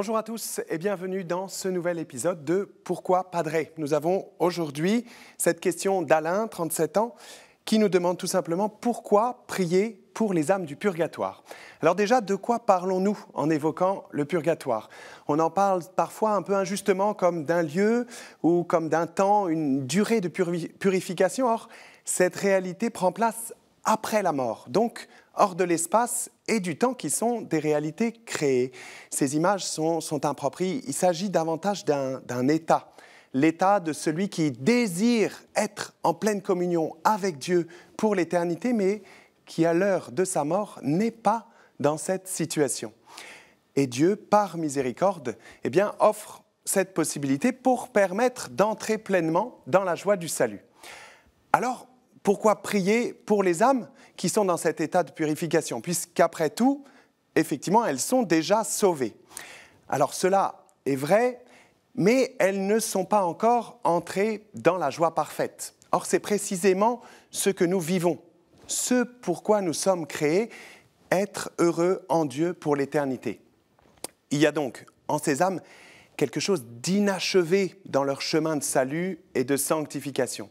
Bonjour à tous et bienvenue dans ce nouvel épisode de Pourquoi Padre. Nous avons aujourd'hui cette question d'Alain, 37 ans, qui nous demande tout simplement pourquoi prier pour les âmes du purgatoire. Alors déjà, de quoi parlons-nous en évoquant le purgatoire? On en parle parfois un peu injustement comme d'un lieu ou comme d'un temps, une durée de purification. Or, cette réalité prend place après la mort, donc hors de l'espace et du temps qui sont des réalités créées. Ces images sont impropres. Il s'agit davantage d'un état, l'état de celui qui désire être en pleine communion avec Dieu pour l'éternité, mais qui à l'heure de sa mort n'est pas dans cette situation. Et Dieu, par miséricorde, offre cette possibilité pour permettre d'entrer pleinement dans la joie du salut. Alors, pourquoi prier pour les âmes qui sont dans cet état de purification, puisqu'après tout, effectivement, elles sont déjà sauvées. Alors cela est vrai, mais elles ne sont pas encore entrées dans la joie parfaite. Or, c'est précisément ce que nous vivons, ce pourquoi nous sommes créés, être heureux en Dieu pour l'éternité. Il y a donc en ces âmes quelque chose d'inachevé dans leur chemin de salut et de sanctification.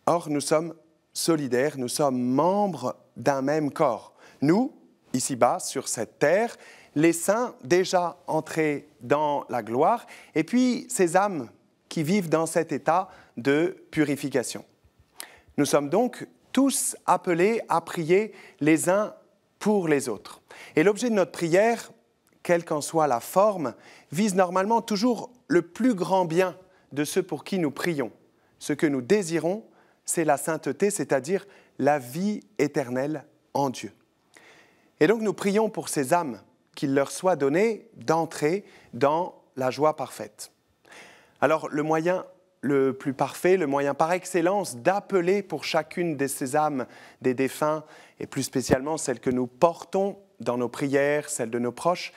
Or, nous sommes solidaires, nous sommes membres d'un même corps. Nous, ici-bas, sur cette terre, les saints déjà entrés dans la gloire, et puis ces âmes qui vivent dans cet état de purification. Nous sommes donc tous appelés à prier les uns pour les autres. Et l'objet de notre prière, quelle qu'en soit la forme, vise normalement toujours le plus grand bien de ceux pour qui nous prions. Ce que nous désirons, c'est la sainteté, c'est-à-dire la vie éternelle en Dieu. Et donc nous prions pour ces âmes qu'il leur soit donné d'entrer dans la joie parfaite. Alors le moyen le plus parfait, le moyen par excellence d'appeler pour chacune de ces âmes des défunts, et plus spécialement celles que nous portons dans nos prières, celles de nos proches,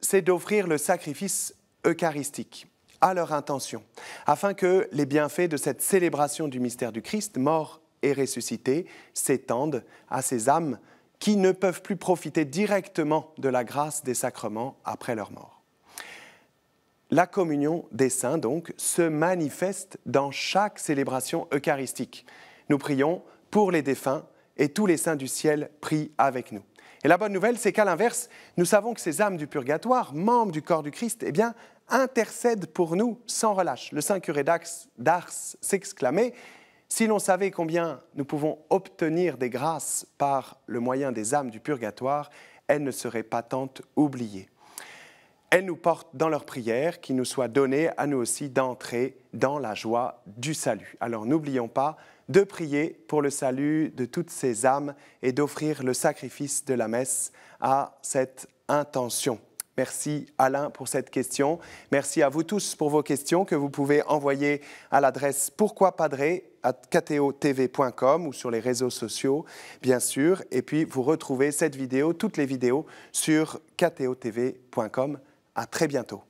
c'est d'offrir le sacrifice eucharistique à leur intention, afin que les bienfaits de cette célébration du mystère du Christ, mort et ressuscité, s'étendent à ces âmes qui ne peuvent plus profiter directement de la grâce des sacrements après leur mort. La communion des saints, donc, se manifeste dans chaque célébration eucharistique. Nous prions pour les défunts et tous les saints du ciel prient avec nous. Et la bonne nouvelle, c'est qu'à l'inverse, nous savons que ces âmes du purgatoire, membres du corps du Christ, intercèdent pour nous sans relâche. Le saint curé d'Ars s'exclamait « Si l'on savait combien nous pouvons obtenir des grâces par le moyen des âmes du purgatoire, elles ne seraient pas tant oubliées. » Elles nous portent dans leurs prières, qu'il nous soit donné à nous aussi d'entrer dans la joie du salut. Alors n'oublions pas de prier pour le salut de toutes ces âmes et d'offrir le sacrifice de la messe à cette intention. Merci Alain pour cette question. Merci à vous tous pour vos questions que vous pouvez envoyer à l'adresse pourquoipadre@kto.tv.com ou sur les réseaux sociaux, bien sûr. Et puis vous retrouvez cette vidéo, toutes les vidéos sur ktotv.com. À très bientôt.